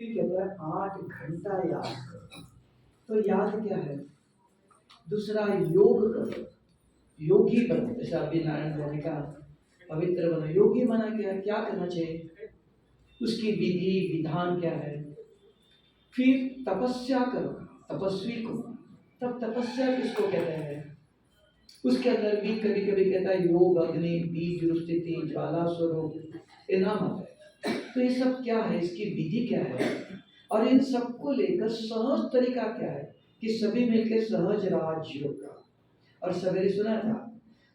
कहता है 8 घंटा याद करो। तो याद क्या है? दूसरा योग करो, योगी बनो। जैसे अभी नारायण भगवान ने कहा पवित्र बनो। योगी बना क्या करना चाहिए, उसकी विधि विधान क्या है। फिर तपस्या करो, तपस्वी को। तब तपस्या किसको कहते हैं? उसके अंदर भी कभी कभी कहता है योग अग्नि बीज स्थिति ज्वाला स्वरूप, ये नाम आता है। तो ये सब क्या है, इसकी विधि क्या है, और इन सबको लेकर सहज तरीका क्या है कि सभी मिलकर सहज राजयोग का। और सवेरे सुना था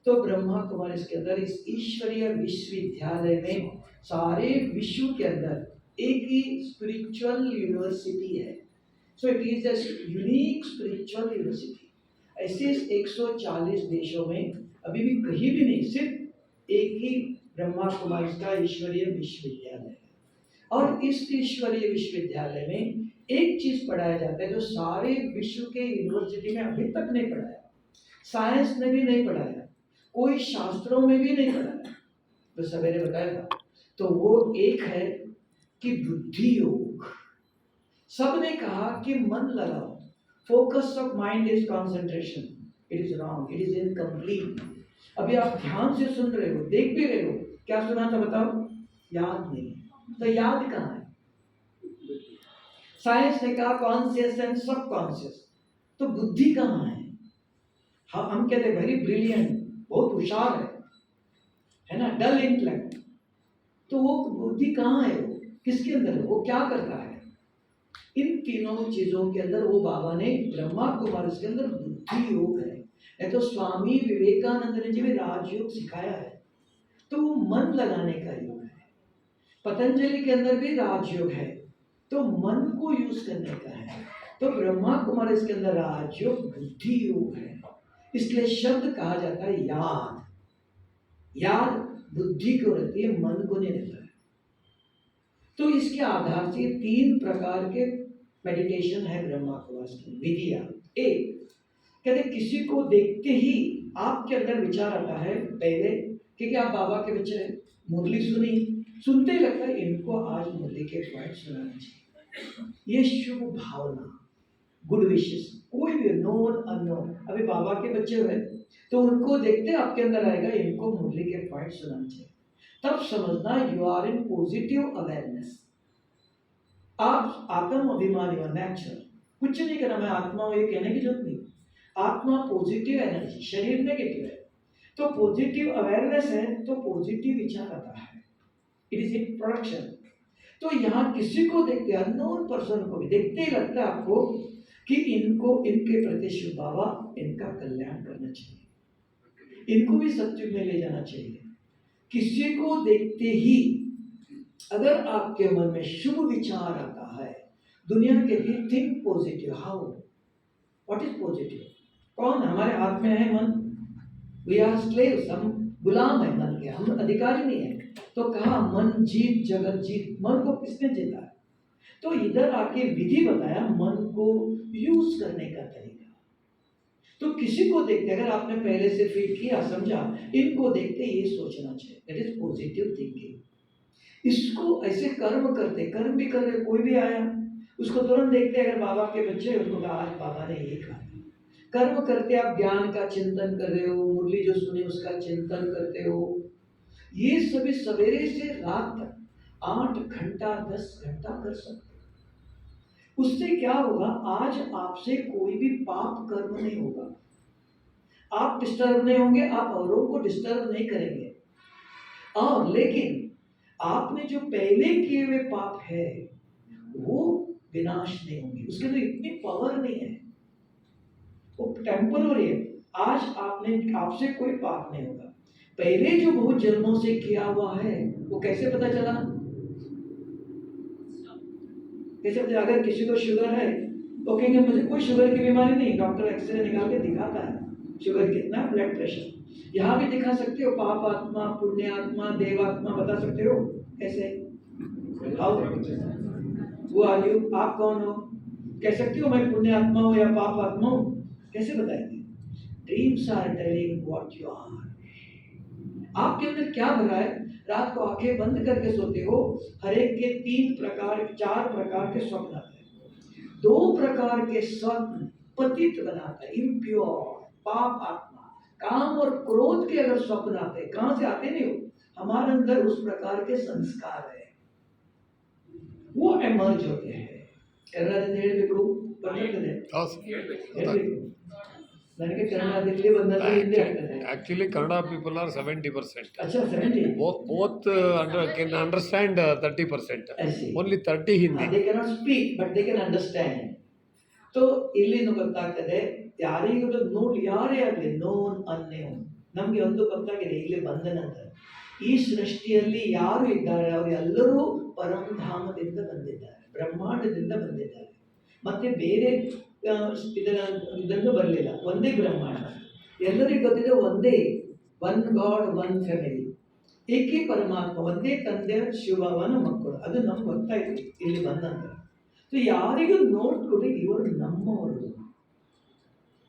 तो ब्रह्मा कुमार इसके अंदर इस ईश्वरीय विश्वविद्यालय में सारे विश्व के अंदर एक ही स्पिरिचुअल यूनिवर्सिटी है। So it is a unique spiritual university. ऐसे 140 देशों में अभी भी कहीं भी नहीं, सिर्फ एक ही ब्रह्मा कुमारी का ईश्वरीय विश्वविद्यालय है। और इस ईश्वरीय विश्वविद्यालय में एक चीज पढ़ाया जाता है जो सारे विश्व के यूनिवर्सिटी में अभी तक नहीं पढ़ाया, साइंस में भी नहीं पढ़ाया, कोई शास्त्रों में भी नहीं पढ़ाया। तो सवेरे बताया था, तो वो एक है कि बुद्धि योग। सबने कहा कि मन लगाओ, focus of mind is concentration. It is wrong, it is incomplete. अभी आप ध्यान से सुन रहे हो, देख भी रहे हो, क्या सुना था बताओ? याद नहीं। तो याद कहाँ है? साइंस ने कहा कॉन्शियस एंड सब कॉन्शियस। तो बुद्धि कहाँ है? हम कहते हैं वेरी ब्रिलियंट, बहुत होशियार है ना, डल इंटेलेक्ट। तो वो बुद्धि कहाँ है? वो किसके अंदर है? वो क्या करता है? इन तीनों चीजों के अंदर वो बाबा ने ब्रह्मा कुमार के अंदर बुद्धि योग है। नहीं तो स्वामी विवेकानंद ने जी भी राजयोग सिखाया है, तो वो मन लगाने का योग है। पतंजलि के अंदर भी राजयोग है, तो मन को यूज करने का है। तो ब्रह्मा कुमार इसके अंदर राजयोग बुद्धि योग है। इसलिए शब्द कहा जाता है याद। याद बुद्धि को रहती है, मन को नहीं रहता है। तो इसके आधार से 3 प्रकार के मेडिटेशन है ब्रह्मा कुमार की विधियां। एक कहते किसी को देखते ही आपके अंदर विचार आता है पहले, क्योंकि आप बाबा के बच्चे हैं, मुरली सुनी, सुनते ही लगता है इनको आज मुरली के पॉइंट सुनाना चाहिए। ये शुभ भावना, गुड विशेस, कोई भी नोन अननोन, अभी बाबा के बच्चे हुए तो उनको देखते आपके अंदर आएगा इनको मुरली के पॉइंट सुनाना चाहिए। तब समझना you are in positive awareness. आप आत्म अभिमानी हो, नेचुरल, कुछ नहीं करना मैं आत्मा हूं ये कहने की जरूरत नहीं। आत्मा पॉजिटिव एनर्जी, शरीर नेगेटिव है। तो पॉजिटिव अवेयरनेस है तो पॉजिटिव विचार आता है। It is in production. तो यहाँ किसी को देखते, अननोन पर्सन को भी देखते ही लगता है आपको कि इनको, इनके प्रति शिव बाबा इनका कल्याण करना चाहिए, इनको भी सत्युग में ले जाना चाहिए। किसी को देखते ही अगर आपके मन में शुभ विचार आता है, दुनिया कहती है think positive. How? What is positive? कौन हमारे हाथ में है? मन। वी आर स्लेव्स, हम गुलाम है मन के, हम अधिकारी नहीं है। तो कहा मन जीत जगत जीत। मन को किसने जीता है? तो इधर आके विधि बताया मन को यूज करने का तरीका। तो किसी को देखते, अगर आपने पहले से फील किया, समझा, इनको देखते ये सोचना चाहिए, दैट इज पॉजिटिव थिंकिंग। इसको ऐसे कर्म करते, कर्म भी कर रहे, कोई भी आया उसको तुरंत देखते, अगर बाबा के बच्चे उनको कहा आज बाबा ने ये कहा। कर्म करते आप ज्ञान का चिंतन कर रहे हो, मुरली जो सुने उसका चिंतन करते हो। ये सभी सवेरे से रात तक 8 घंटा 10 घंटा कर सकते हो। उससे क्या होगा? आज आपसे कोई भी पाप कर्म नहीं होगा, आप डिस्टर्ब नहीं होंगे, आप औरों को डिस्टर्ब नहीं करेंगे। और लेकिन आपने जो पहले किए हुए पाप है वो विनाश नहीं होंगे, उसके अंदर इतनी पावर नहीं है, वो टेम्पररी है। आज आपसे कोई पाप नहीं होगा, पहले जो बहुत जन्मों से किया हुआ है वो कैसे पता चला? कैसे पता? अगर किसी को शुगर है तो कहेंगे मुझे कोई शुगर की बीमारी नहीं, डॉक्टर एक्सरे निकाल के दिखाता है शुगर कितना, ब्लड प्रेशर। यहाँ भी दिखा सकते हो, पाप आत्मा, पुण्य आत्मा, देव आत्मा बता सकते हो। कैसे? हाउ? वो आयु, आप कौन हो? कह सकती हो मैं पुण्य आत्मा हूँ या पाप आत्मा हूँ? कैसे बताएंगे? Dreams are telling what you are. आपके अंदर क्या भरा है? रात को आंखें बंद करके सोते हो, हर एक के 4 प्रकार के स्वप्न आते हैं। 2 प्रकार के स्वप्न पतित बनाता है, इम्प्योर, पाप आत्मा, काम और क्रोध के अगर स्वप्न आते हैं, कहां से आते नहीं हो, हमारे अंदर उस प्रकार के संस्कार है, वो एमर्ज होते हैं। ಎಲ್ಲರಿಂದ ಹೇಳಬೇಕು ಬರ್ತದೆ, ಹೇಳಬೇಕು. ನನಗೆ ಕನ್ನಡದಲ್ಲಿ ಬಂದದ್ದು ಹಿಂದೆ ಆಗ್ತದೆ. Actually, Kannada people are 70%. अच्छा 70. Both can understand 30%. I see. Only 30 Hindi. They cannot speak, but they can understand. तो ಇಲ್ಲಿಂದ ಗೊತ್ತಾಗ್ತದೆ, ಯಾರಿಗೂ ನೋಡಿ, ಯಾರೇ ಆಗಲಿ, ನೋನ್ ಅನ್ನೋನ್, ನಮಗೆ ಒಂದು ಗೊತ್ತಾಗಿದೆ ಇಲ್ಲಿ ಬಂದ ನಂತರ, ಈ ಸೃಷ್ಟಿಯಲ್ಲಿ ಯಾರು ಇದ್ದಾರೆ ಅವರೆಲ್ಲರೂ ಪರಮಧಾಮದಿಂದ ಬಂದಿದ್ದಾರೆ, ಬ್ರಹ್ಮಾಂಡದಿಂದ ಬಂದಿದ್ದಾರೆ. ಮತ್ತೆ ಬೇರೆ ಇದನ್ನು ಬರಲಿಲ್ಲ, ಒಂದೇ ಬ್ರಹ್ಮಾಂಡ. ಎಲ್ಲರಿಗೂ ಗೊತ್ತಿದೆ ಒಂದೇ, ಒನ್ ಗಾಡ್ ಒನ್ ಫ್ಯಾಮಿಲಿ, ಏಕೆ ಪರಮಾತ್ಮ, ಒಂದೇ ತಂದೆ ಶಿವನ ಮಕ್ಕಳು. ಅದು ನಮ್ಗೆ ಗೊತ್ತಾಯ್ತು ಇಲ್ಲಿ ಬಂದಂತ. ಸೊ ಯಾರಿಗೂ ನೋಡ್ಕೊಂಡು ಇವರು ನಮ್ಮವರು.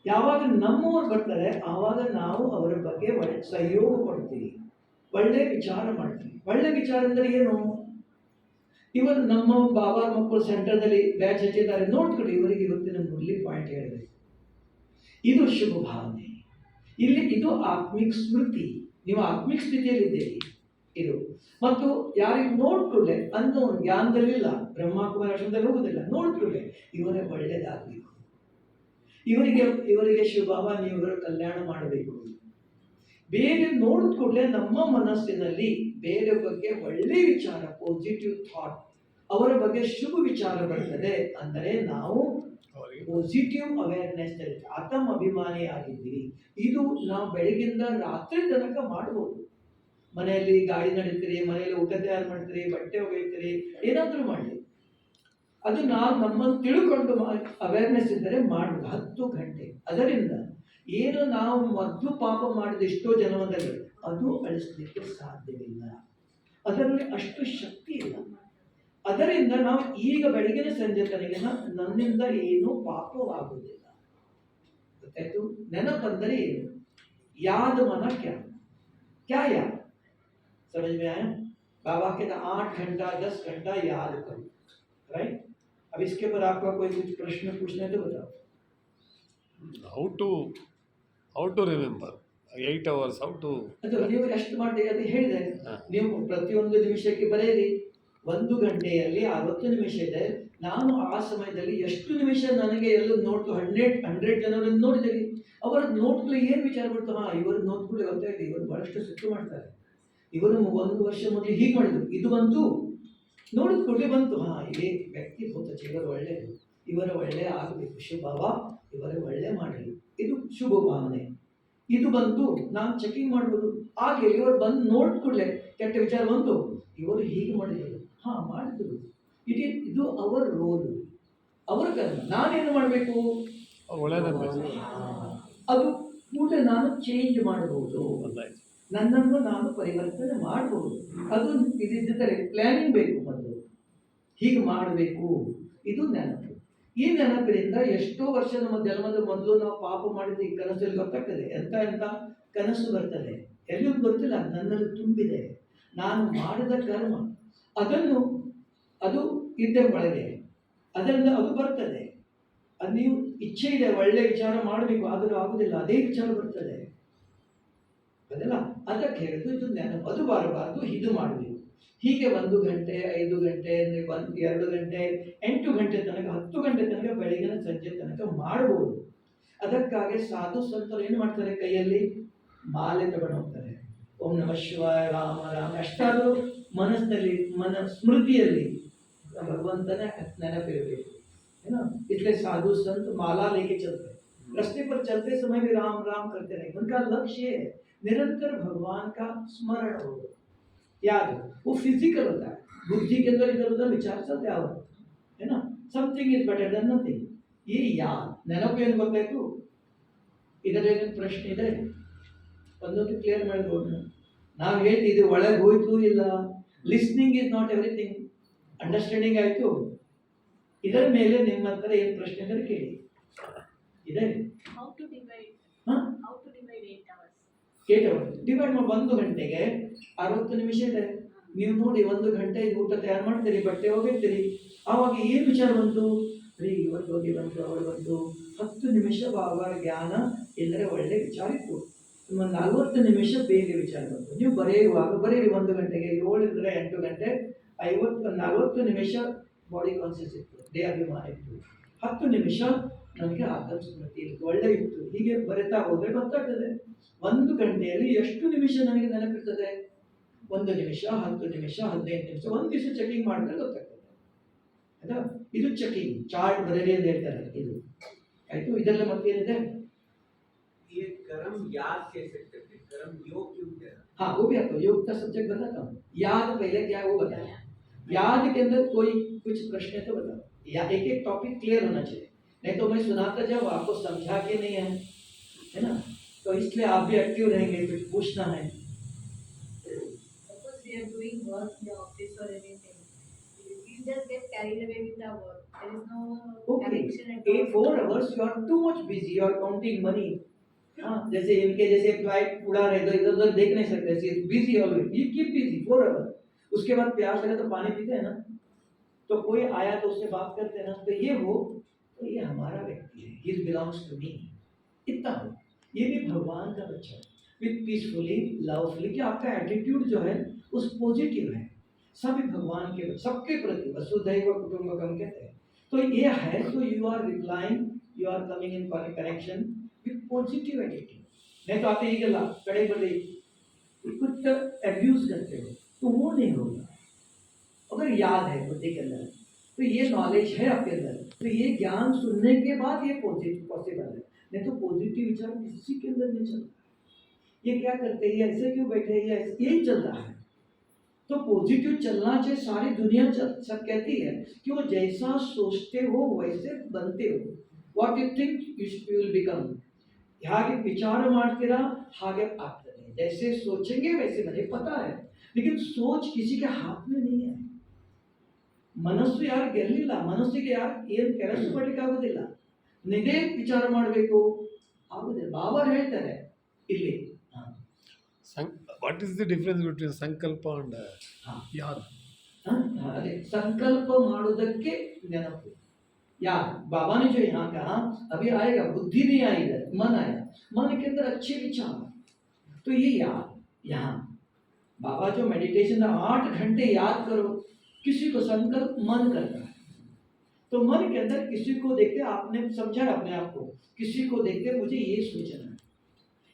ಯಾವಾಗ ನಮ್ಮವರು ಬರ್ತಾರೆ ಆವಾಗ ನಾವು ಅವರ ಬಗ್ಗೆ ಒಳ್ಳೆ ಸಹಯೋಗ ಕೊಡ್ತೀವಿ, ಒಳ್ಳೆ ವಿಚಾರ ಮಾಡ್ತೀವಿ. ಒಳ್ಳೆ ವಿಚಾರ ಅಂದರೆ ಏನು? ಇವರು ನಮ್ಮ ಬಾಬಾ ಮಕ್ಕಳು ಸೆಂಟರ್ದಲ್ಲಿ ಬ್ಯಾಚ್ ಹಚ್ಚಿದ್ದಾರೆ, ನೋಡ್ಕೊಳ್ಳಿ, ಇವರಿಗೆ ಇವತ್ತಿನ ಮುರಳಿ ಪಾಯಿಂಟ್ ಹೇಳಬೇಕು. ಇದು ಶುಭ ಭಾವನೆ. ಇಲ್ಲಿ ಇದು ಆತ್ಮಿಕ ಸ್ಮೃತಿ, ನೀವು ಆತ್ಮಿಕ ಸ್ಥಿತಿಯಲ್ಲಿದ್ದೀರಿ ಇದು. ಮತ್ತು ಯಾರಿಗೆ ನೋಡ್ಕೊಳ್ಳೆ ಅನ್ನೋ ಜ್ಞಾನದಲ್ಲಿಲ್ಲ, ಬ್ರಹ್ಮಕುಮಾರದಲ್ಲಿ ಹೋಗುದಿಲ್ಲ, ನೋಡ್ಕೊಳ್ಳೆ ಇವರೇ ಒಳ್ಳೇದಾಗಬೇಕು, ಇವರಿಗೆ ಶಿವಬಾಬಾ ನೀವುಗಳ ಕಲ್ಯಾಣ ಮಾಡಬೇಕು. ಬೇರೆ ನೋಡಿದ ಕೂಡಲೇ ನಮ್ಮ ಮನಸ್ಸಿನಲ್ಲಿ ಬೇರೆ ಬಗ್ಗೆ ಒಳ್ಳೆ ವಿಚಾರ, ಪಾಸಿಟಿವ್ ಥಾಟ್, ಅವರ ಬಗ್ಗೆ ಶುಭ ವಿಚಾರ ಬರ್ತದೆ. ಅಂದರೆ ನಾವು ಪಾಸಿಟಿವ್ ಅವೇರ್ನೆಸ್, ಆತ್ಮ ಅಭಿಮಾನಿ ಆಗಿದ್ದೀವಿ. ಇದು ನಾವು ಬೆಳಗಿಂದ ರಾತ್ರಿ ತನಕ ಮಾಡಬಹುದು. ಮನೆಯಲ್ಲಿ ಗಾಡಿ ನಡೀತೀರಿ, ಮನೆಯಲ್ಲಿ ಊಟ ತಯಾರು ಮಾಡ್ತೀರಿ, ಬಟ್ಟೆ ಒಗೆಯುತ್ತೀರಿ, ಏನಾದರೂ ಮಾಡಲಿ, ಅದು ನಾವು ನಮ್ಮನ್ನು ತಿಳ್ಕೊಂಡು ಅವೇರ್ನೆಸ್ ಇದ್ದರೆ ಮಾಡುವುದು 10 ಗಂಟೆ. ಅದರಿಂದ ಏನು ನಾವು ಮೊದಲು ಪಾಪ ಮಾಡಿದ ಎಷ್ಟೋ ಜನ್ಮದಲ್ಲಿ ಅದು ಅಳಿಸ್ಲಿಕ್ಕೆ ಸಾಧ್ಯವಿಲ್ಲ, ಅದರಲ್ಲಿ ಅಷ್ಟು ಶಕ್ತಿ ಇಲ್ಲ. ಅದರಿಂದ ನಾವು ಈಗ ಬೆಳಗಿನ ಸಂಜೆ ತನಕ ನನ್ನಿಂದ ಏನೂ ಪಾಪವಾಗುವುದಿಲ್ಲ. ಗೊತ್ತಾಯ್ತು? ನೆನಪಂದರೆ ಏನು? ಯಾದ ಮನ क्या याद, समझ में आया? बाबा के 8 घंटा 10 घंटा याद करो, राइट? अब इसके ऊपर आपका कोई कुछ प्रश्न पूछना है तो बताओ. How to remember 8 hours, how to... ಅದು ನೀವು ಎಷ್ಟು ಮಾಡ್ತೀರಿ ಅದು ಹೇಳಿದೆ. ನೀವು ಪ್ರತಿಯೊಂದು ನಿಮಿಷಕ್ಕೆ ಬರೆಯಿರಿ. 1 ಗಂಟೆಯಲ್ಲಿ 60 ನಿಮಿಷ ಇದೆ. ನಾನು ಆ ಸಮಯದಲ್ಲಿ ಎಷ್ಟು ನಿಮಿಷ ನನಗೆ ಎಲ್ಲ ನೋಟ್ 100 ಜನರನ್ನು ನೋಡಿದಿರಿ. ಅವರ ನೋಟ್ಗಳು ಏನು ವಿಚಾರ ಮಾಡ್ತಾರೆ? ಇವರ ನೋಟ್ಗಳು ಗೊತ್ತಾಗಿದೆ, ಇವರು ಬಹಳಷ್ಟು ಸುತ್ತು ಮಾಡ್ತಾರೆ, ಇವರು 1 ವರ್ಷ ಮೊದಲು ಹೀಗೆ ಮಾಡಿದ್ರು, ಇದು ಬಂತು, ನೋಡಿದ ಕೂಡಲೇ ಬಂತು, ಇದೇ ವ್ಯಕ್ತಿ ಹೋದ ಇವರು ಒಳ್ಳೆಯದು, ಇವರ ಒಳ್ಳೆ ಆಗಬೇಕು, ಶಿವಬಾಬಾ ಇವರ ಒಳ್ಳೆ ಮಾಡಲಿ, ಇದು ಶುಭ ಭಾವನೆ. ಇದು ಬಂತು, ನಾನು ಚೆಕಿಂಗ್ ಮಾಡ್ಬೋದು. ಹಾಗೆ ಇವರು ಬಂದು ನೋಡಿದ ಕೂಡಲೇ ಕೆಟ್ಟ ವಿಚಾರ ಬಂತು, ಇವರು ಹೀಗೆ ಮಾಡಿದರು, ಮಾಡಿದ್ರು, ಇದು ಅವರ ರೋಲು, ಅವರ ಕರ್ಮ. ನಾನೇನು ಮಾಡಬೇಕು? ಅದು ಕೂಡಲೇ ನಾನು ಚೇಂಜ್ ಮಾಡಬಹುದು, ನನ್ನನ್ನು ನಾನು ಪರಿವರ್ತನೆ ಮಾಡಬಹುದು. ಅದು ಇದಿದ್ದರೆ ಪ್ಲಾನಿಂಗ್ ಬೇಕು, ಮೊದಲು ಹೀಗೆ ಮಾಡಬೇಕು, ಇದು ನೆನಪು. ಈ ನೆನಪಿನಿಂದ ಎಷ್ಟೋ ವರ್ಷ ನಮ್ಮ ಜನ್ಮದ ಮೊದಲು ನಾವು ಪಾಪ ಮಾಡಿದ ಈ ಕನಸಲ್ಲಿ ಗೊತ್ತಾಗ್ತದೆ, ಎಂತ ಕನಸು ಬರ್ತದೆ, ಎಲ್ಲಿಯೂ ಗೊತ್ತಿಲ್ಲ, ನನ್ನಲ್ಲಿ ತುಂಬಿದೆ, ನಾನು ಮಾಡಿದ ಕರ್ಮ, ಅದು ಇದ್ದೇ ಒಳಗೆ, ಅದರಿಂದ ಅದು ಬರ್ತದೆ. ಅದು ನೀವು ಇಚ್ಛೆ ಇದೆ ಒಳ್ಳೆ ವಿಚಾರ ಮಾಡಬೇಕು, ಆದರೂ ಆಗುದಿಲ್ಲ, ಅದೇ ವಿಚಾರ ಬರ್ತದೆ, ಅದಲ್ಲ. ಅದಕ್ಕೆ ಹೇಳಿದ್ದು ಇದು ನೆನಪು, ಅದು ಬರಬಾರ್ದು, ಇದು ಮಾಡಬೇಕು. ಹೀಗೆ 1 ಗಂಟೆ 5 ಗಂಟೆ 2 ಗಂಟೆ 8 ಗಂಟೆ ತನಕ 10 ಗಂಟೆ ತನಕ ಬೆಳಗಿನ ಸಂಜೆ ತನಕ ಮಾಡಬಹುದು. ಅದಕ್ಕಾಗಿ ಸಾಧು ಸಂತರು ಏನು ಮಾಡ್ತಾರೆ? ಕೈಯಲ್ಲಿ ಮಾಲೆ ತಗೊಂಡು ಹೋಗ್ತಾರೆ, ಓಂ ನಮಃ ಶಿವಾಯ, ರಾಮ ರಾಮ, ಅಷ್ಟಾದರೂ ಮನಸ್ಸಿನಲ್ಲಿ ಸ್ಮೃತಿಯಲ್ಲಿ भगवंतन नेनपिरಬೇಕು, है ना? इसलिए साधु संत माला लेके चलते हैं, रास्ते पर चलते समय भी राम राम करते रहे. उनका लक्ष्य है निरंतर भगवान का स्मरण हो, याद हो. वो फिजिकल होता है, बुद्धि के अंदर इधर उधर विचार चलते आओ, है ना? Something is better than nothing. ये याद ನೆನಪು ಏನು ಗೊತ್ತಾಯ್ತು? ಇದರಲ್ಲಿ ಪ್ರಶ್ನೆ ಇದೆ, ಒಂದೊಂದು ಕ್ಲಿಯರ್ ಮಾಡಿದ್ರು. ನಾವು ಹೇಳ್ತಿದ್ವಿ ಒಳಗೆ ಹೋಯ್ತು ಇಲ್ಲ, listening is not everything, understanding ಆಯಿತು. ಇದರ ಮೇಲೆ ನಿಮ್ಮ ಹತ್ರ ಏನು ಪ್ರಶ್ನೆ ಅಂದರೆ ಕೇಳಿ. ಇದೆ 8 ಅವರ್ ಡಿವೈಡ್ ಮಾಡಿ 1 ಗಂಟೆಗೆ 60 ನಿಮಿಷ ಇದೆ. ನೀವು ನೋಡಿ 1 ಗಂಟೆ ಊಟ ತಯಾರು ಮಾಡ್ತೀರಿ, ಬಟ್ಟೆ ಒಗಿತೀರಿ, ಆವಾಗ ಏನು ವಿಚಾರ ಬಂತು? ರೀ ಇವತ್ತು ಹೋಗಿ ಬಂತು, ಅವಳು ಬಂತು, 10 ನಿಮಿಷ ಬಾಬಾ ಜ್ಞಾನ ಎಂದರೆ ಒಳ್ಳೆ ವಿಚಾರ ಇತ್ತು, 40 ನಿಮಿಷ ಬೇಗ ವಿಚಾರ ಬಂತು. ನೀವು ಬರೆಯುವಾಗ ಬರೀರಿ 1 ಗಂಟೆಗೆ, 7 ಇದ್ರೆ 8 ಗಂಟೆ 40 ನಿಮಿಷ ಬಾಡಿ ಕಾನ್ಸಿಯಸ್ ಇತ್ತು, ದೇಹಾಭಿಮಾನ ಇತ್ತು, 10 ನಿಮಿಷ ನನಗೆ ಆತ್ಮ ಸ್ಮೃತಿ ಇತ್ತು, ಒಳ್ಳೆ ಇತ್ತು. ಹೀಗೆ ಬರಿತಾ ಹೋದ್ರೆ ಗೊತ್ತಾಗ್ತದೆ 1 ಗಂಟೆಯಲ್ಲಿ ಎಷ್ಟು ನಿಮಿಷ ನನಗೆ ನೆನಪಿರ್ತದೆ. 1 ನಿಮಿಷ, 10 ನಿಮಿಷ, 15 ನಿಮಿಷ, ಒಂದು ದಿವಸ ಚೆಕಿಂಗ್ ಮಾಡಿದ್ರೆ ಗೊತ್ತಾಗ್ತದೆ. ಆಯ್ತಾ? ಇದು ಚೆಕಿಂಗ್ ಚಾರ್ಟ್ ಬರೀರಿ ಅಂತ ಹೇಳ್ತಾರೆ. ಇದು ಆಯ್ತು. ಇದೆಲ್ಲ ಮತ್ತೇನಿದೆ? ये कर्म याद कैसे करते, कर्म योग क्यों कह रहा? हाँ वो भी आपको योग का सब्जेक्ट बताता हूँ। याद पहले क्या है वो बताया। याद के अंदर कोई कुछ प्रश्न है तो बताओ, या एक एक टॉपिक क्लियर होना चाहिए, नहीं तो मैं सुनाता जाऊँ आपको समझा के नहीं है ना, तो इसलिए आप भी एक्टिव रहेंगे, कुछ पूछना है। Suppose we are doing work in the office or anything, we just get carried away with our work. There is no Okay, connection at all. 4 hours you are too much busy, you are counting money. हाँ, जैसे इनके जैसे flight उड़ा रहे तो इधर उधर देख नहीं सकते, busy always, you keep busy 4 hour. उसके बाद प्यास लगे तो पानी पीते हैं ना, तो कोई आया तो उससे बात करते हैं ना, तो ये हो तो ये हमारा व्यक्ति है, ही बिलोंग्स टू मी, इतना हो। ये भी भगवान का बच्चा है, विथ पीसफुली लवफुली, कि आपका एटीट्यूड जो है उस पॉजिटिव है, सभी भगवान के सबके प्रति वसुधैव कुटुंबकम कहते हैं। तो ये है, तो you are replying, you are coming in connection with positive attitude. नहीं तो आते ही गला कड़े बड़े कुछ एब्यूज करते हो तो वो नहीं होगा। अगर याद है बुद्धि के अंदर, तो ये नॉलेज है आपके अंदर, तो ये ज्ञान सुनने के बाद ये पॉसिबल है, नहीं तो पॉजिटिव विचार किसी के अंदर नहीं चलता। ये क्या करते हैं, ऐसे क्यों बैठे हैं, यही चल रहा है। तो पॉजिटिव चलना चाहिए, सारी दुनिया सब कहती है कि वो जैसा सोचते हो वैसे बनते हो, what you think you will become. ಹಾಗೆ विचार ಮಾಡ್ತೀರಾ ಹಾಗೆ ಆಗ್ತದೆ, जैसे सोचेंगे वैसे बने, पता है, लेकिन सोच किसी के हाथ में नहीं है। ಮನಸ್ಸು ಯಾರು ಗೆಲ್ಲಿಲ್ಲ, ಮನಸ್ಸಿಗೆ ಯಾರು ಏನು ಕೆಲಸ ಮಾಡಲಿಕ್ಕೆ ಆಗೋದಿಲ್ಲ, ನಿದೇ ವಿಚಾರ ಮಾಡಬೇಕು ಆಗೋದಿಲ್ಲ. ಬಾಬಾ ಹೇಳ್ತಾರೆ ಇಲ್ಲಿ What is the difference between sankalpa and yad? अरे संकल्प ಮಾಡೋದಕ್ಕೆ ನೆನಪು याद। बाबा ने जो यहाँ कहा अभी आएगा, बुद्धि नहीं आई इधर, मन आया, मन के अंदर अच्छे विचार, तो ये याद। यहाँ बाबा जो मेडिटेशन 8 घंटे याद करो, किसी को संकल्प मन करता है, तो मन के अंदर किसी को देखते आपने समझा अपने आप को, किसी को देखते मुझे ये सोचना है,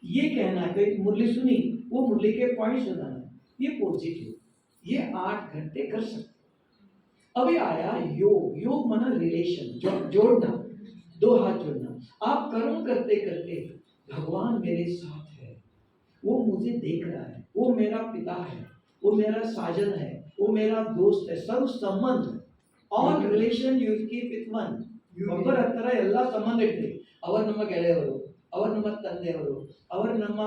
ये कहना है, कोई मुरली सुनी वो मुरली के पॉइंट सुनाना है, ये पॉजिटिव, ये 8 घंटे कर सकते। अभी आया योग, योग माना रिलेशन, जोड़ना, 2 हाथ जोड़ना। आप कर्म करते करते भगवान मेरे साथ है, वो मुझे देख रहा है, वो मेरा पिता है, वो मेरा साजन है, वो मेरा दोस्त है, सर्व संबंध, all relation you keep with one. ಒಬ್ಬರ ಹತ್ರ ಎಲ್ಲ ಸಂಬಂಧ ಇಡ್ತೀವಿ, ಅವರು ನಮ್ಮ ಗೆಳೆಯವರು, ಅವರು ನಮ್ಮ ತಂದೆಯವರು, ಅವರು ನಮ್ಮ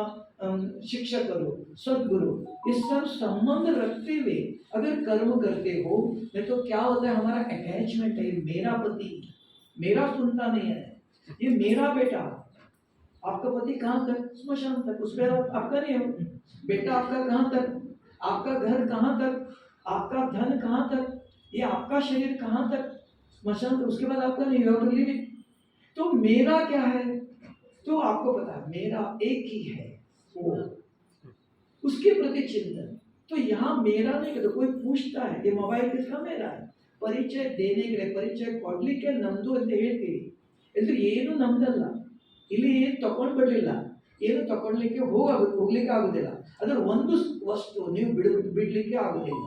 शिक्षकರು, सदगुरु, इस सब संबंध रखते हुए अगर कर्म करते हो, नहीं तो क्या होता है, हमारा अटैचमेंट है, मेरा पति मेरा सुनता नहीं है, ये मेरा बेटा। आपका पति कहाँ तक, स्मशान तक, उसके बाद आपका नहीं हो, बेटा आपका कहाँ तक, आपका घर कहाँ तक, आपका धन कहाँ तक, ये आपका शरीर कहाँ तक, स्मशान तक, उसके बाद आपका नहीं हो, लिव इट। तो मेरा क्या है, तो आपको पता है मेरा एक ही है, वो उसके प्रति चिंतन। तो यहाँ मेरा नहीं कहते, कोई पूछता है ये मोबाइल किसका, मेरा है, ಪರಿಚಯ ದೇನೆ ಕಡೆ ಪರಿಚಯ ಕೊಡ್ಲಿಕ್ಕೆ ನಮ್ದು ಅಂತ ಹೇಳ್ತೀವಿ, ಇದು ಏನು ನಮ್ದಲ್ಲ, ಇಲ್ಲಿ ಏನು ತಗೊಂಡು ಬರಲಿಲ್ಲ, ಏನು ತಗೊಳ್ಲಿಕ್ಕೆ ಹೋಗ್ಲಿಕ್ಕೆ ಆಗುದಿಲ್ಲ, ಅದರ ಒಂದು ವಸ್ತು ನೀವು ಬಿಡ್ಲಿಕ್ಕೆ ಆಗುದಿಲ್ಲ,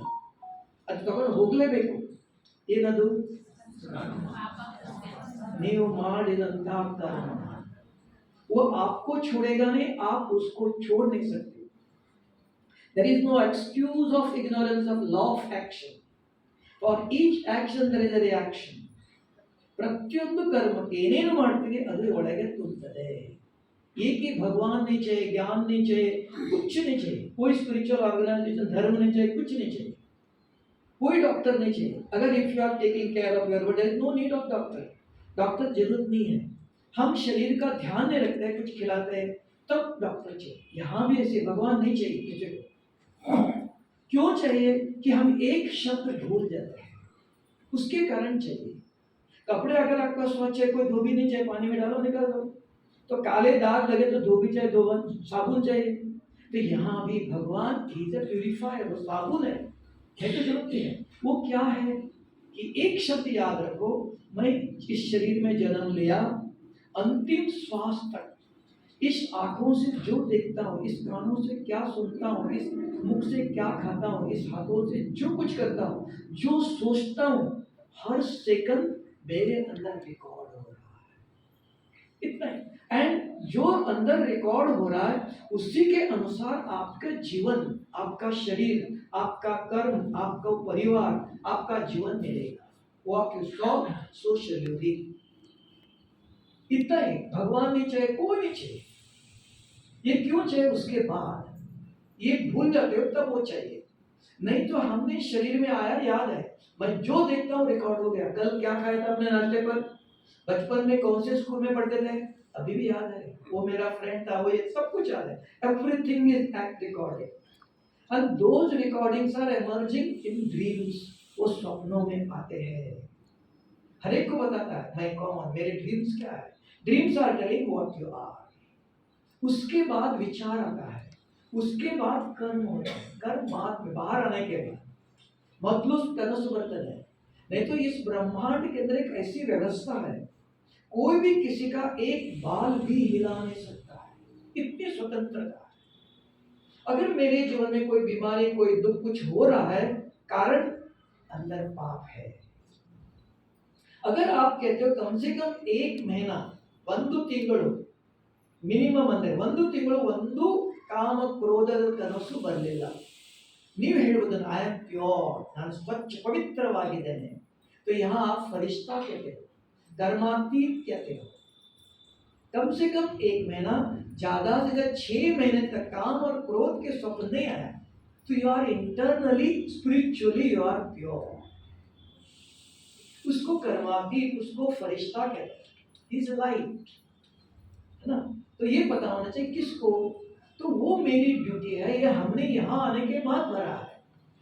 ಅದು ತಗೊಂಡು ಹೋಗ್ಲೇಬೇಕು। ಏನದು, ನೀವು ಮಾಡಿದಂತ कर्म, वो आपको छोड़ेगा नहीं, आप उसको छोड़ नहीं सकते। There is no excuse of ignorance of law of action. For each action there is a reaction. ಪ್ರತಿಯೊಂದು ಕರ್ಮಕ್ಕೆ ಏನೇನು ಮಾಡ್ತೀರಿ ಅದು ಒಳಗೆ ತುಂಬುತ್ತದೆ। एक ही भगवान नहीं चाहिए, ज्ञान नहीं चाहिए, कुछ नहीं चाहिए, कोई स्पिरिचुअल ऑर्गेनाइजेशन धर्म नहीं चाहिए, कुछ नहीं चाहिए, कोई डॉक्टर नहीं चाहिए। अगर if you are taking care of your body, no need of doctor, doctor जरूरत नहीं है। हम शरीर का ध्यान नहीं रखते हैं, कुछ खिलाते हैं तब डॉक्टर चाहिए। यहाँ भी ऐसे भगवान नहीं चाहिए किसी को। क्यों चाहिए कि हम एक शब्द भूल जाते हैं, उसके कारण चाहिए। कपड़े अगर आपका स्वच्छ है, कोई धोबी नहीं चाहिए, पानी में डालो निकाल दो। तो काले दाग लगे तो धोबी चाहिए, धोबन साबुन चाहिए। तो यहाँ भी भगवान इज अ प्यूरिफायर, वो साबुन है तो जरूरत नहीं है। वो क्या है कि एक शब्द याद रखो, मैं इस शरीर में जन्म लिया, अंतिम श्वास तक इस आंखों से जो देखता हूँ, इस कानों से क्या सुनता हूँ, इस मुख से क्या खाता हूँ, इस हाथों से जो कुछ करता हूँ, जो सोचता हूँ, हर सेकंड मेरे अंदर रिकॉर्ड हो रहा है। इतना ही। एंड जो अंदर रिकॉर्ड हो रहा है उसी के अनुसार आपका जीवन, आपका शरीर, आपका कर्म, आपका परिवार, आपका जीवन मिलेगा। Walk you saw so shall you be. इतना ही। भगवान नहीं चाहिए, कोई नहीं चाहिए। ये क्यों चाहिए? उसके बाद ये भूल जाते हो तब वो चाहिए। नहीं तो हमने शरीर में आया, याद है, मैं जो देखता हूँ रिकॉर्ड हो गया। कल क्या खाया था अपने नाश्ते पर, बचपन में कौन से स्कूल में पढ़ते थे, अभी भी याद है। वो मेरा फ्रेंड था, वो ये सब कुछ याद है। Everything is recorded and those recordings are emerging in dreams. वो सपनों में आते हैं। हर एक को बताता है मैं कौन, मेरे ड्रीम्स क्या है। Dreams are telling what you are. उसके बाद विचार आता है, उसके बाद कर्म होता है। कर्म बाद में, बाहर आने के बाद मतलब तनस बर्तन है। नहीं तो इस ब्रह्मांड के अंदर एक ऐसी व्यवस्था है, कोई भी किसी का एक बाल भी हिला नहीं सकता है, इतनी स्वतंत्रता है। अगर मेरे जीवन में कोई बीमारी, कोई दुख, कुछ हो रहा है, कारण अंदर पाप है। अगर आप कहते हो कम से कम 1 महीना, 1 ತಿಂಗಳು ಮಿನಿಮಮ್ ಅಂದ್ರೆ 1 ತಿಂಗಳು ಒಂದು ಕಾಮ ಕ್ರೋಧದ ಕನಸು ಬರಲಿಲ್ಲ, ನೀವು ಹೇಳುವುದನ್ನು ಐ ಆಮ್ ಪ್योर, ನಾನು ಸ್ವಚ್ಛ ಪವಿತ್ರವಾಗಿದ್ದೇನೆ, तो यहाँ आप फरिश्ता कहते हो, धर्मातीत कहते हो। कम से कम 1 महीना, ज्यादा से ज्यादा 6 महीने तक काम और क्रोध के स्वप्न नहीं आया, तो you are internally spiritually you are pure. उसको कर्मातीत, उसको फरिश्ता कहते हैं, इज लाइट, है ना। तो ये पता होना चाहिए किसको, तो वो मेरी ड्यूटी है, ये हमने यहाँ आने के बाद भरा है।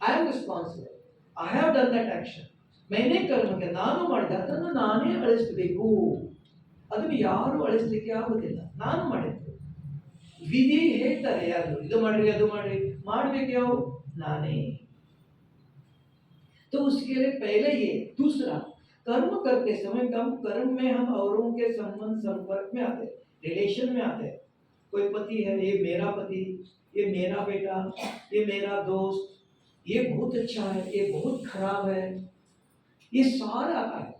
I am responsible, I have done that action. मैंने कर्म के ನಾನು ಮಾಡಿದ್ದನ್ನು ನಾನೇ ಅಳಿಸಬೇಕು, ಅದನ್ನು ಯಾರು ಅಳಿಸಲಿಕ್ಕೆ ಆಗುತ್ತಿಲ್ಲ, ನಾನು ಮಾಡಿದ್ದು। ವಿಧಿ ಹೇಳ್ತಾರೆ ಯಾರು, ಇದು ಮಾಡ್ರಿ ಅದು ಮಾಡ್ರಿ, ಮಾಡ್ಬೇಕು ಯಾವ, ನಾನೇ। तो उसके लिए पहले ये। दूसरा, कर्म करते समय कम कर्म में हम औरों के संबंध संपर्क में आते हैं, रिलेशन में आते हैं। कोई पति है, ये मेरा पति, ये मेरा बेटा, ये मेरा दोस्त, ये बहुत अच्छा है, ये बहुत खराब है, ये सारा आता है।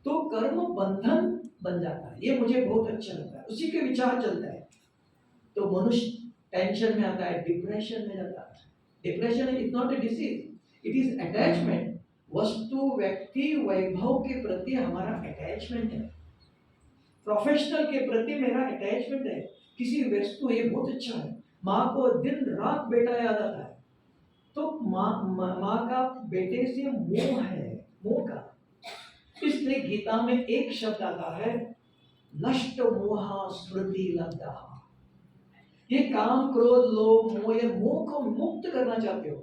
तो कर्म बंधन बन जाता है। ये मुझे बहुत अच्छा लगता है, उसी के विचार चलता है, तो मनुष्य टेंशन में आता है, डिप्रेशन में जाता है। Depression is not a disease, it is attachment. वस्तु, व्यक्ति, वैभव के प्रति हमारा अटैचमेंट है, प्रोफेशनल के प्रति मेरा अटैचमेंट है। किसी वस्तु, ये बहुत अच्छा है, माँ को दिन रात बेटा याद आता है, तो माँ का बेटे से मोह है, मोह का। इसलिए गीता में एक शब्द आता है, नष्ट मोह स्मृति लब्धा। ये काम, क्रोध, लोभ, मोह, ये मोह को मुक्त करना चाहते हो,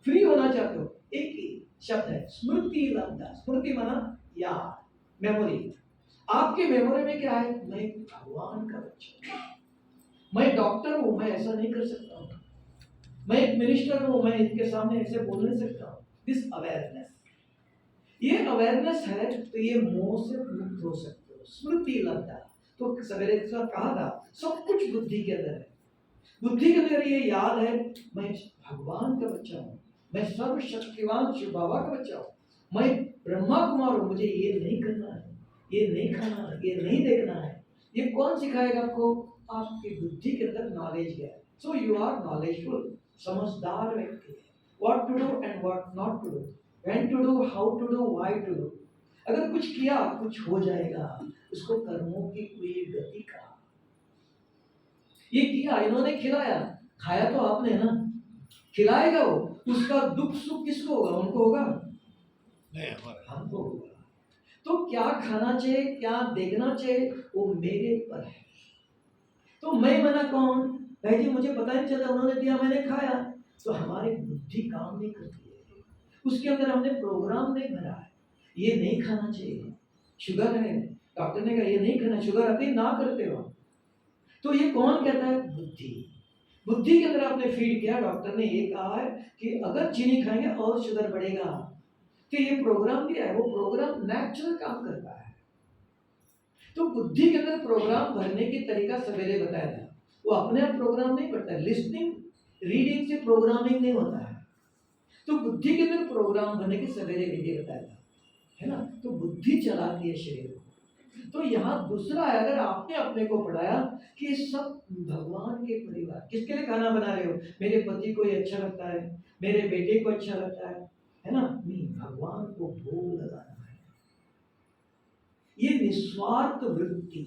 फ्री होना चाहते हो, एक ही शब्द है, स्मृति लब्धा। स्मृति माना याद, मेमोरी। आपके मेमोरी में क्या है, मैं भगवान का बच्चा हूं, मैं डॉक्टर हूं, मैं ऐसा नहीं कर सकता हूं, मैं एक मिनिस्टर हूं, मैं इनके सामने ऐसे बोल नहीं सकता हूं। दिस अवेयरनेस, ये अवेयरनेस है, तो ये मोह से मुक्त हो सकते हो। स्मृति लब्धा, तो सवेरे कहा था सब कुछ बुद्धि के अंदर है। बुद्धि के अंदर ये याद है, मैं भगवान का बच्चा हूं, मैं सर्वशक्तिवान शिव बाबा का बच्चा हूं, मैं ब्रह्मा कुमार हूं, मुझे ये नहीं करना है, ये नहीं खाना है, ये नहीं देखना है। ये कौन सिखाएगा आपको? आपकी बुद्धि के अंदर नॉलेज है। सो यू आर नॉलेजफुल, समझदार व्यक्ति है। What to do and what not to do, when to do, how to do, why to do. अगर कुछ किया कुछ हो जाएगा, उसको कर्मों की कोई गति का। ये किया, इन्होंने खिलाया, खाया तो आपने ना, खिलाएगा वो, उसका दुख सुख किसको होगा? उनको होगा नहीं, हमारे हमको होगा। तो क्या खाना चाहिए, क्या देखना चाहिए, वो मेरे पर है। तो मैं मना कौन? भाई जी मुझे पता नहीं चला, उन्होंने दिया मैंने खाया। तो हमारी बुद्धि काम नहीं करती है, उसके अंदर हमने प्रोग्राम नहीं भरा है, ये नहीं खाना चाहिए, शुगर है, डॉक्टर ने कहा ये नहीं खाना, शुगर आती ना करते हो। तो ये कौन कहता है? बुद्धि। बुद्धि के अंदर आपने फीड किया, डॉक्टर ने ये कहा है कि अगर चीनी खाएंगे और शुगर बढ़ेगा, तो ये प्रोग्राम दिया है, वो प्रोग्राम नेचुरल काम करता है। तो बुद्धि के अंदर प्रोग्राम भरने की तरीका सवेरे बताया था, वो अपने आप प्रोग्राम नहीं भरता है, लिस्निंग रीडिंग से प्रोग्रामिंग नहीं होता है। तो बुद्धि के अंदर प्रोग्राम भरने की सवेरे विधि बताया था, है ना। तो बुद्धि चलाती है शरीर को। तो यहाँ दूसरा है, अगर आपने अपने को पढ़ाया कि सब भगवान के परिवार, किसके लिए खाना बना रहे हो? मेरे पति को ये अच्छा लगता है, मेरे बेटे को अच्छा लगता है ना, नहीं, भगवान को भोग लगाना है। ये निस्वार्थ वृत्ति,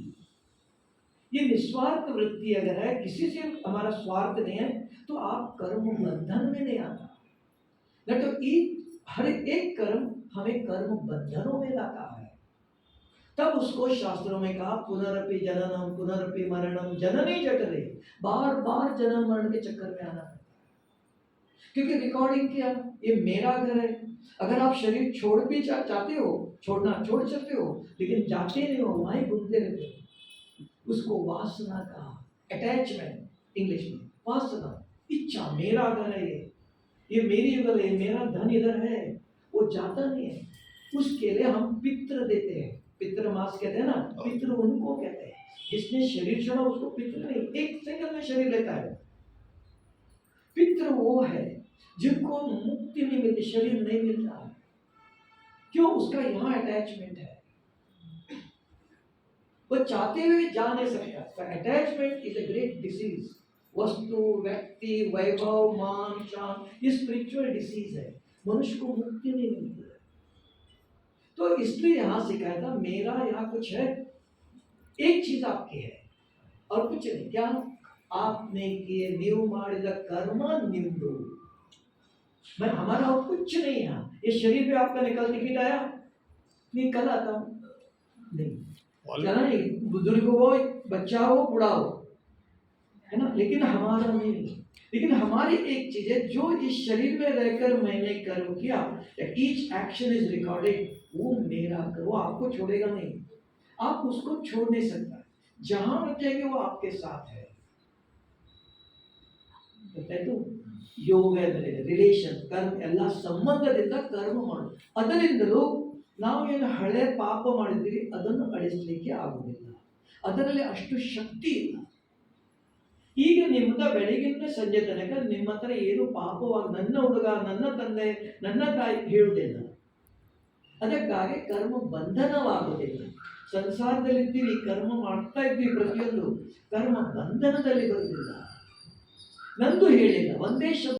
ये निस्वार्थ वृत्ति अगर है, किसी से हमारा स्वार्थ नहीं है, तो आप कर्म बंधन में नहीं आता। नहीं तो हर एक कर्म हमें कर्म बंधनों में लाता है। तब उसको शास्त्रों में कहा पुनरपि जननम पुनरपि मरणम जननी जठरे, बार बार जन्म मरण के चक्कर में आना पड़ता है। क्योंकि रिकॉर्डिंग किया, ये मेरा घर है। अगर आप शरीर छोड़ भी चाहते हो, छोड़ना छोड़ सकते हो, लेकिन जाते नहीं हो, वहीं घूमते रहते हो। उसको वासना कहा, अटैचमेंट इंग्लिश में, वासना, इच्छा, मेरा घर है, ये मेरी घर है, मेरा धन इधर है, वो जाता नहीं है। उसके लिए हम पितृ देते हैं, पितृ मास कहते हैं ना, पितृ उनको कहते हैं जिसने शरीर छोड़ा, उसको पितृ नहीं, एक सेकंड में शरीर लेता है। पितृ वो है जिनको मुक्ति नहीं मिलती, शरीर नहीं मिलता है। क्यों? उसका यहाँ अटैचमेंट है, वो चाहते हुए जा नहीं सकता। Attachment is a great disease. वस्तु, व्यक्ति, वैभव, मान, शान, ये स्पिरिचुअल डिसीज है, मनुष्य को मुक्ति नहीं मिलती है। तो इसलिए यहां सिखाया था, मेरा यहाँ कुछ है, एक चीज आपकी है और कुछ नहीं। क्या? आपने किए नीव माडिद कर्म निम्दु। मैं, हमारा और कुछ नहीं है। ये शरीर पे आपका निकल टिकट आया, नहीं कल आता हूं, नहीं जाना, नहीं, बुजुर्ग हो, बच्चा हो, बूढ़ा हो, है ना, लेकिन हमारा नहीं। लेकिन हमारी एक चीज है, जो इस शरीर में रहकर मैंने कर्म किया, ईच एक्शन इज रिकॉर्डेड, वो मेरा कर्म, वो आपको छोड़ेगा नहीं, आप उसको छोड़ नहीं सकता। जहां बन जाएंगे वो आपके साथ है। तो ಯೋಗ ರಿಲೇಷನ್ ಕರ್ಮ ಎಲ್ಲ ಸಂಬಂಧದಿಂದ ಕರ್ಮ ಮಾಡೋದು, ಅದರಿಂದಲೂ ನಾವು ಏನು ಹಳೆ ಪಾಪ ಮಾಡಿದ್ದೀವಿ ಅದನ್ನು ಅಳಿಸಲಿಕ್ಕೆ ಆಗುವುದಿಲ್ಲ, ಅದರಲ್ಲಿ ಅಷ್ಟು ಶಕ್ತಿ ಇಲ್ಲ. ಈಗ ನಿಮ್ದ ಬೆಳಗಿನ ಸಂಜೆ ತನಕ ನಿಮ್ಮ ಹತ್ರ ಏನು ಪಾಪವಾಗಿ ನನ್ನ ಹುಡುಗ, ನನ್ನ ತಂದೆ, ನನ್ನ ತಾಯಿ ಹೇಳುವುದಿಲ್ಲ, ಅದಕ್ಕಾಗಿ ಕರ್ಮ ಬಂಧನವಾಗುವುದಿಲ್ಲ. ಸಂಸಾರದಲ್ಲಿದ್ದೀವಿ, ಕರ್ಮ ಮಾಡ್ತಾ ಇದ್ದೀವಿ, ಪ್ರತಿಯೊಂದು ಕರ್ಮ ಬಂಧನದಲ್ಲಿ ಬರುವುದಿಲ್ಲ. ನಂದು ಹೇಳಿಲ್ಲ, ಒಂದೇ ಶಬ್ದ